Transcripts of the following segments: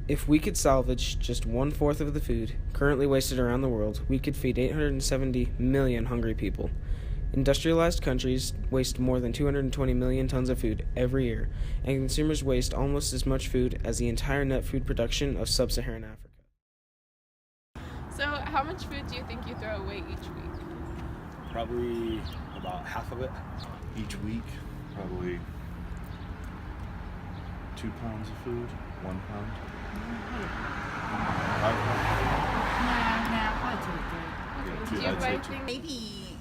If we could salvage just 1/4 of the food currently wasted around the world, we could feed 870 million hungry people. Industrialized countries waste more than 220 million tons of food every year, and consumers waste almost as much food as the entire net food production of sub-Saharan Africa. So, how much food do you think you throw away each week? Probably about half of it. Each week, probably 2 pounds of food, 1 pound. 5 pounds. Do you buy things? Maybe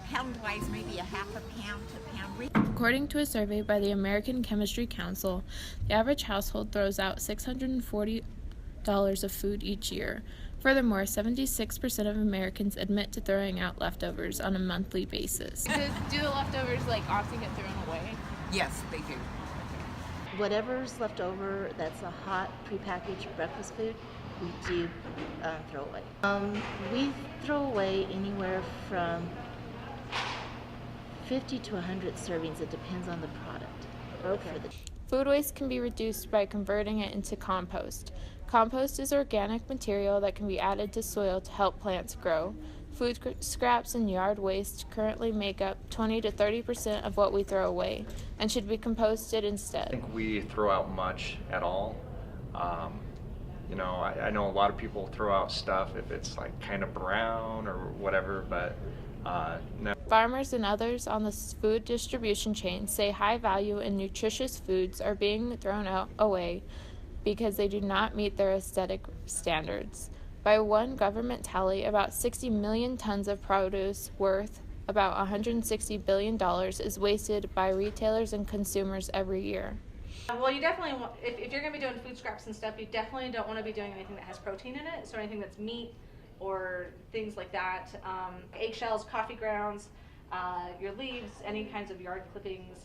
pound-wise, maybe a half a pound to a pound. According to a survey by the American Chemistry Council, the average household throws out $640 of food each year. Furthermore, 76% of Americans admit to throwing out leftovers on a monthly basis. Do the leftovers often get thrown away? Yes, they do. Whatever's left over that's a hot prepackaged breakfast food, we do throw away. We throw away anywhere from 50 to 100 servings. It depends on the product. Okay. Food waste can be reduced by converting it into compost. Compost is organic material that can be added to soil to help plants grow. Food scraps and yard waste currently make up 20 to 30% of what we throw away and should be composted instead. I think we throw out much at all. I know a lot of people throw out stuff if it's kind of brown or whatever, but no. Farmers and others on the food distribution chain say high value and nutritious foods are being thrown away because they do not meet their aesthetic standards. By one government tally, about 60 million tons of produce worth about $160 billion is wasted by retailers and consumers every year. Well, you definitely want, if you're going to be doing food scraps and stuff, you definitely don't want to be doing anything that has protein in it, so anything that's meat or things like that. Eggshells, coffee grounds, your leaves, any kinds of yard clippings,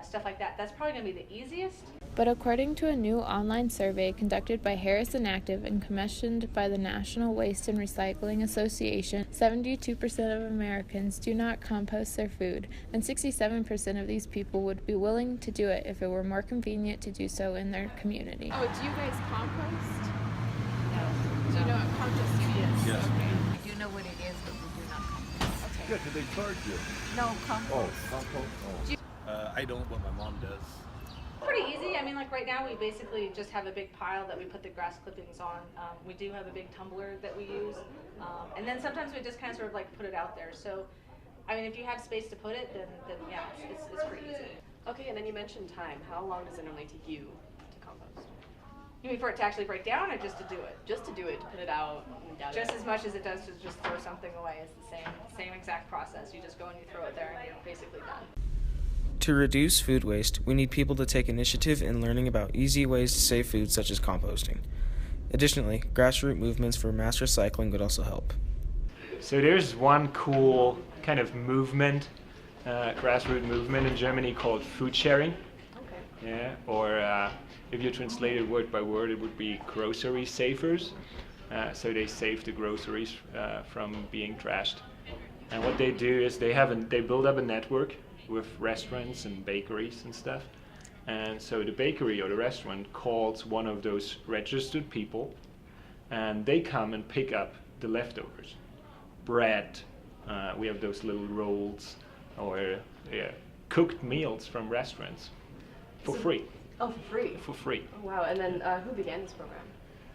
stuff like that. That's probably going to be the easiest. But according to a new online survey conducted by Harrison Active and commissioned by the National Waste and Recycling Association, 72% of Americans do not compost their food, and 67% of these people would be willing to do it if it were more convenient to do so in their community. Oh, do you guys compost? No. Do you know what composting is? Yes. Okay. We do know what it is, but we do not compost. Okay. Yeah, because they charge you. No, compost. Oh, compost. Oh. I don't, but my mom does. Pretty easy. I mean, right now we basically just have a big pile that we put the grass clippings on. We do have a big tumbler that we use. And then sometimes we just kind of sort of put it out there. So, I mean, if you have space to put it, then yeah, it's pretty easy. Okay, and then you mentioned time. How long does it normally take you to compost? You mean for it to actually break down or just to do it? Just to do it, to put it out and down. Just as much as it does to just throw something away. It's the same exact process. You just go and you throw it there and you're basically done. To reduce food waste, we need people to take initiative in learning about easy ways to save food, such as composting. Additionally, grassroots movements for mass recycling would also help. So there's one cool kind of movement, grassroots movement in Germany called food sharing. Okay. Yeah, or if you translate it word by word, it would be grocery savers. So they save the groceries from being trashed. And what they do is they build up a network with restaurants and bakeries and stuff. And so the bakery or the restaurant calls one of those registered people, and they come and pick up the leftovers. Bread, we have those little rolls, or cooked meals from restaurants for free. Oh, for free? For free. Oh, wow, and then who began this program?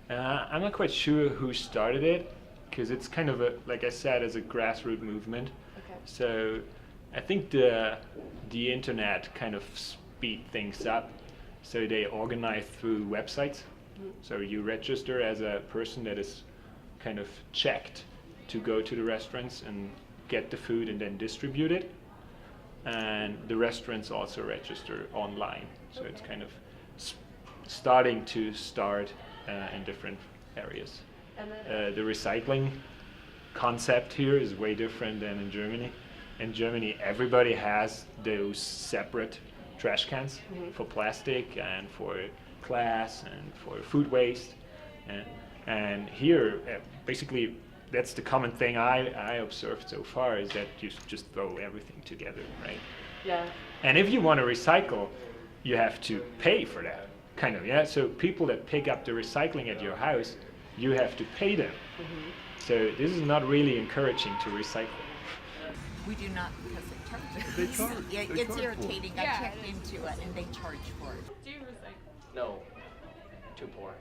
I'm not quite sure who started it, because it's kind of like I said, as a grassroots movement. Okay. So I think the internet kind of speed things up. So they organize through websites. Mm-hmm. So you register as a person that is kind of checked to go to the restaurants and get the food and then distribute it. And the restaurants also register online. So it's kind of starting to start in different areas. And then the recycling concept here is way different than in Germany. In Germany, everybody has those separate trash cans for plastic and for glass and for food waste. And here, basically, that's the common thing I observed so far, is that you just throw everything together, right? Yeah. And if you want to recycle, you have to pay for that. kind of, yeah. So people that pick up the recycling at your house, you have to pay them. So this is not really encouraging to recycle. We do not because they charge. They charge. Yeah, They it's charge for it. irritating. I checked into it and they charge for it. Do you recycle? No, too poor.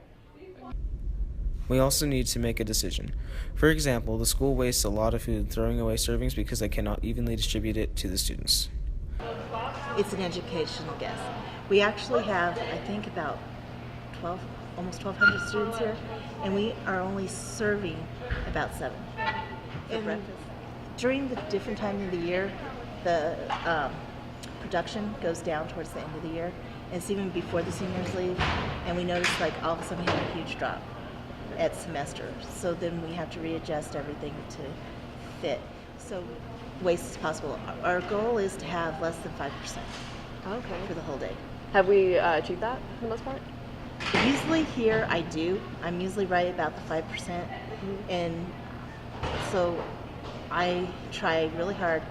We also need to make a decision. For example, the school wastes a lot of food throwing away servings because they cannot evenly distribute it to the students. It's an educational guess. We actually have, I think, about almost 1,200 students here, and we are only serving about 7 for breakfast. During the different times of the year, the production goes down towards the end of the year, and it's even before the seniors leave, and we notice like all of a sudden we have a huge drop at semester. So then we have to readjust everything to fit. So waste is possible. Our goal is to have less than 5% Okay. for the whole day. Have we achieved that for the most part? Usually here I do. I'm usually right about the 5%. And so I try really hard.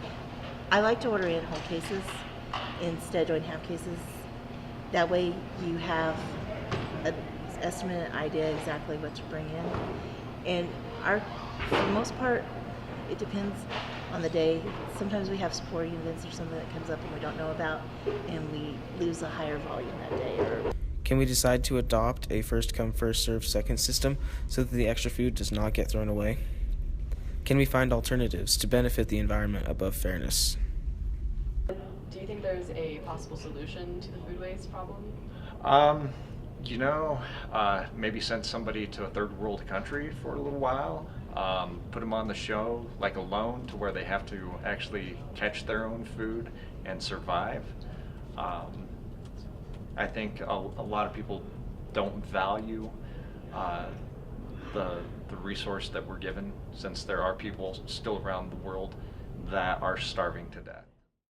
I like to order in whole cases instead of doing half cases. That way you have an estimate, an idea exactly what to bring in. And for the most part, it depends on the day. Sometimes we have sporting events or something that comes up and we don't know about, and we lose a higher volume that day. Can we decide to adopt a first come, first served second system so that the extra food does not get thrown away? Can we find alternatives to benefit the environment above fairness? Do you think there's a possible solution to the food waste problem? You know, maybe send somebody to a third world country for a little while, put them on the show like alone to where they have to actually catch their own food and survive. I think a lot of people don't value the resource that we're given, since there are people still around the world that are starving to death.